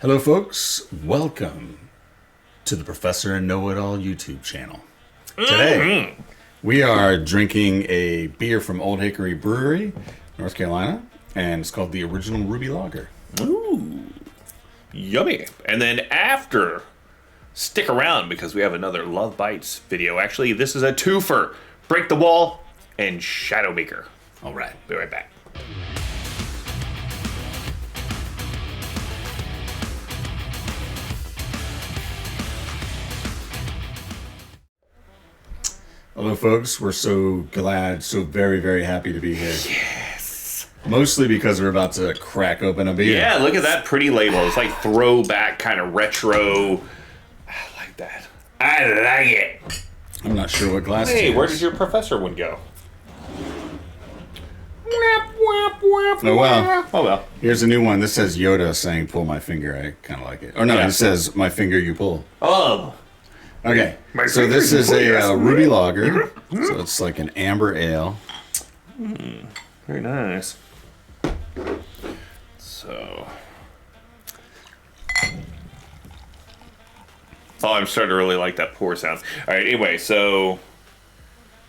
Hello, folks. Welcome to the Professor and Know-It-All YouTube channel. Today, we are drinking a beer from Olde Hickory Brewery, North Carolina, and it's called the Original Ruby Lager. Ooh, yummy. And then after, stick around because we have another Love Bites video. Actually, this is a twofer. Break the Wall and Shadowmaker. All right. Be right back. Hello, folks. We're so glad, so very, very happy to be here. Yes. Mostly because we're about to crack open a beer. Yeah, look at that pretty label. It's like throwback, kind of retro. I like that. I like it. I'm not sure what glass it Hey, is. where did your professor one go? Oh, well. Oh, well. Here's a new one. This says Yoda saying, pull my finger. I kind of like it. Or no, Yeah. it says, my finger you pull. Oh. Okay, My so finger this you is pull, a yes. ruby lager. So it's like an amber ale. Very nice. So. Oh, I'm starting to really like that pour sound. All right, anyway, so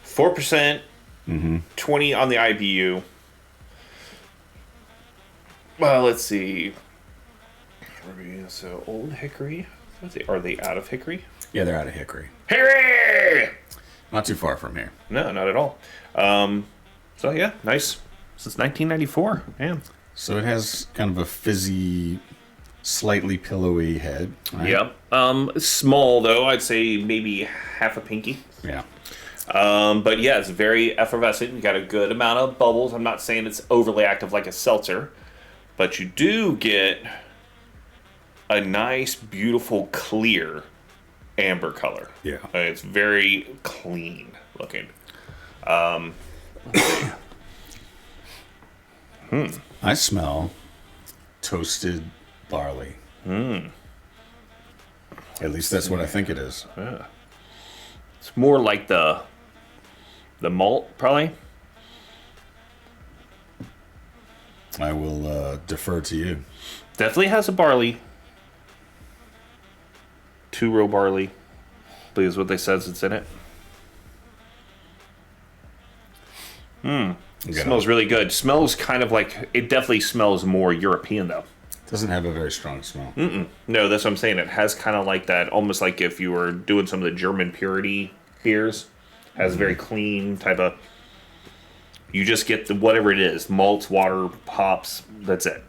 4%, 20 on the IBU. Well, let's see. So, Old Hickory. Are they out of Hickory? Yeah, they're out of Hickory. Hickory! Not too far from here. No, not at all. So, yeah, nice. Since 1994. Yeah. So it has kind of a fizzy, slightly pillowy head. Right? Yep. Small, though. I'd say maybe half a pinky. Yeah. But yeah, it's very effervescent. You got a good amount of bubbles. I'm not saying it's overly active like a seltzer, but you do get a nice, beautiful, clear amber color. Yeah. It's very clean looking. I smell toasted barley. At least that's what I think it is. It's more like the malt, probably. I will defer to you. Definitely has a barley. 2-row barley. I believe is what they says it's in it. Smells really good. Smells kind of like, it definitely smells more European though. Doesn't have a very strong smell. No, that's what I'm saying. It has kind of like that, almost like if you were doing some of the German purity beers. Has very clean type of, you just get the whatever it is, malts, water, hops, that's it.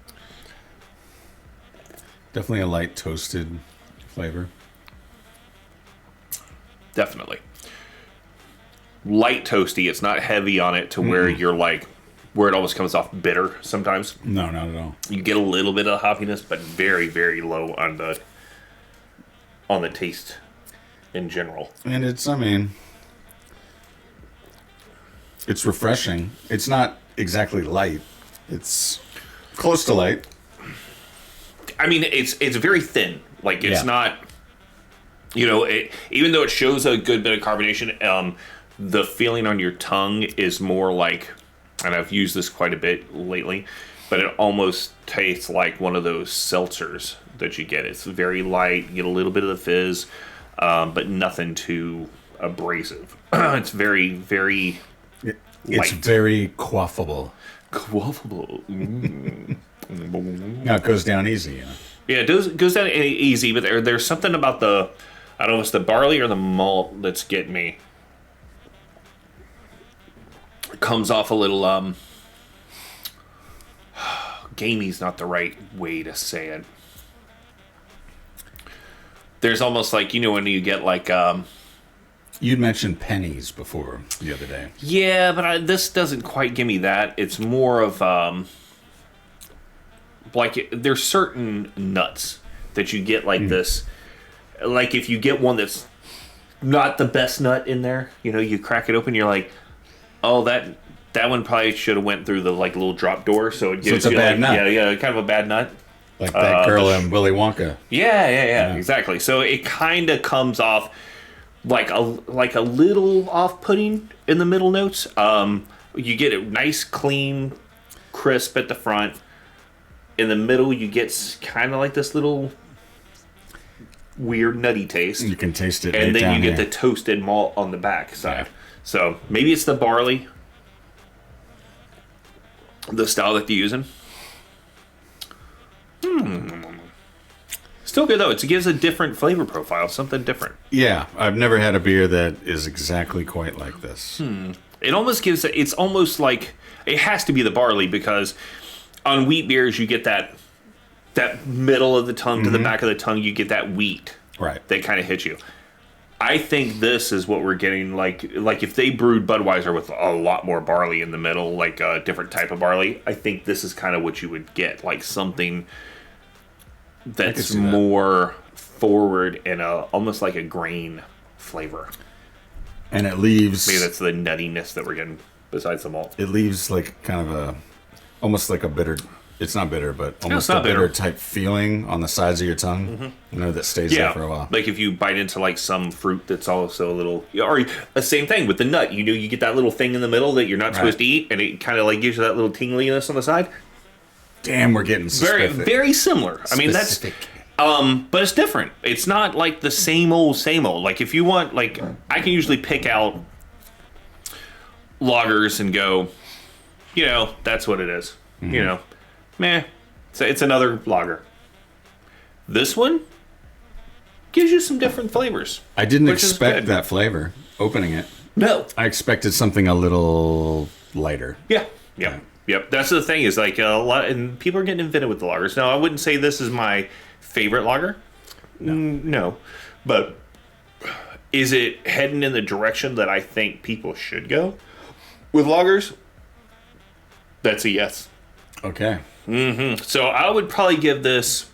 Definitely a light toasted flavor. Definitely. Light toasty. It's not heavy on it to where you're like, where it almost comes off bitter sometimes. No, not at all. You get a little bit of hoppiness, but very, very low on the taste in general. And it's, I mean, it's refreshing. It's not exactly light. It's close to light. I mean, it's very thin. Like, it's Yeah. not, even though it shows a good bit of carbonation, the feeling on your tongue is more like, and I've used this quite a bit lately, but it almost tastes like one of those seltzers that you get. It's very light. You get a little bit of the fizz, but nothing too abrasive. It's very, very It's light. very quaffable. Quaffable. No, it goes down easy, you know. Yeah, it goes down easy, but there's something about the, I don't know if it's the barley or the malt that's getting me. It comes off a little, gamey's not the right way to say it. There's almost like, when you get like, You'd mentioned pennies before the other day. yeah, but this doesn't quite give me that. It's more of, like, there's certain nuts that you get like this. Like, if you get one that's not the best nut in there, you crack it open, you're like, oh, that one probably should have went through the, like, little drop door, so it gives it's a you, bad like, nut. yeah, kind of a bad nut. Like that girl in Willy Wonka. Yeah, exactly. So it kind of comes off like a little off-putting in the middle notes. You get a nice, clean, crisp at the front. In the middle, you get kind of like this little weird nutty taste. You can taste it. And right then down you get here. the toasted malt on the back side. Yeah. So maybe it's the barley, the style that they're using. Still good though. It gives a different flavor profile, something different. Yeah, I've never had a beer that is exactly quite like this. It almost gives. It's almost like it has to be the barley because on wheat beers you get that middle of the tongue to the back of the tongue. You get that wheat. Right. That kind of hits you. I think this is what we're getting. Like if they brewed Budweiser with a lot more barley in the middle, like a different type of barley, I think this is kind of what you would get, like something that's more forward and almost like a grain flavor. And it leaves... Maybe that's the nuttiness that we're getting besides the malt. It leaves like kind of almost like a bitter... It's not bitter, but almost a bitter type feeling on the sides of your tongue. You know, that stays there for a while. Like if you bite into like some fruit that's also a little... Or the same thing with the nut. You know, you get that little thing in the middle that you're not supposed to eat, and it kind of like gives you that little tingliness on the side. Damn, we're getting very, very similar. I mean, that's but it's different. It's not like the same old. Like if you want, like I can usually pick out lagers and go, you know, that's what it is. You know, meh. So it's another lager. This one gives you some different flavors. I didn't expect that flavor opening it. No, I expected something a little lighter. Yeah. Yep. That's the thing is like a lot, and people are getting inventive with the lagers. Now, I wouldn't say this is my favorite lager. No. But is it heading in the direction that I think people should go with lagers? That's a yes. Okay. So I would probably give this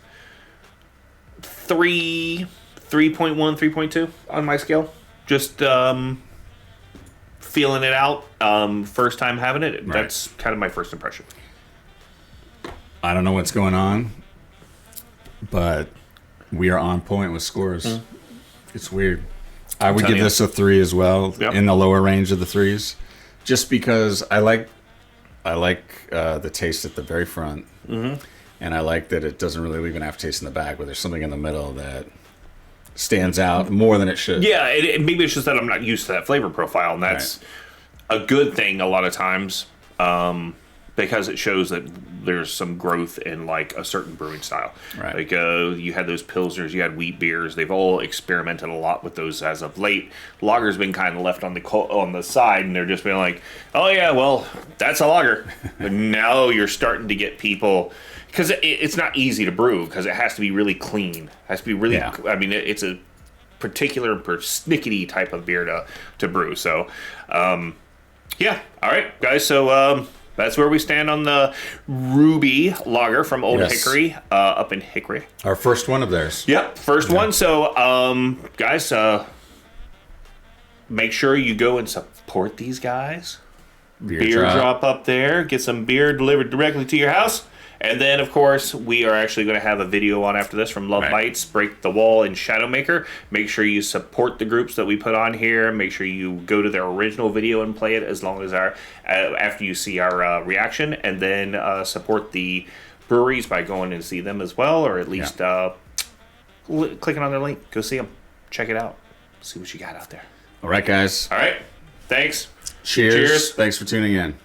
3.1, 3.2 on my scale. Just feeling it out, first time having it. Right. That's kind of my first impression. I don't know what's going on, but we are on point with scores. It's weird. I would give this a 3 as well, in the lower range of the 3s, just because I like the taste at the very front, and I like that it doesn't really leave an aftertaste in the back, but there's something in the middle that stands out more than it should. Yeah, maybe it's just that I'm not used to that flavor profile, and that's a good thing a lot of times, because it shows that there's some growth in like a certain brewing style. Right. Like you had those pilsners, you had wheat beers. They've all experimented a lot with those as of late. Lager's been kind of left on the side, and they're just being like, oh yeah, well that's a lager. But now you're starting to get people. Because it's not easy to brew because it has to be really clean. It has to be really. Yeah. I mean, it's a particular persnickety type of beer to brew. So, yeah. All right, guys. So that's where we stand on the Ruby Lager from Olde Hickory up in Hickory. Our first one of theirs. Yep, first one. So, guys, make sure you go and support these guys. Beer drop up there. Get some beer delivered directly to your house. And then, of course, we are actually going to have a video on after this from Love Bites, Break the Wall, and Shadowmaker. Make sure you support the groups that we put on here. Make sure you go to their original video and play it as long as after you see our reaction. And then support the breweries by going and see them as well, or at least clicking on their link. Go see them. Check it out. See what you got out there. All right, guys. All right. Thanks. Cheers. Thanks for tuning in.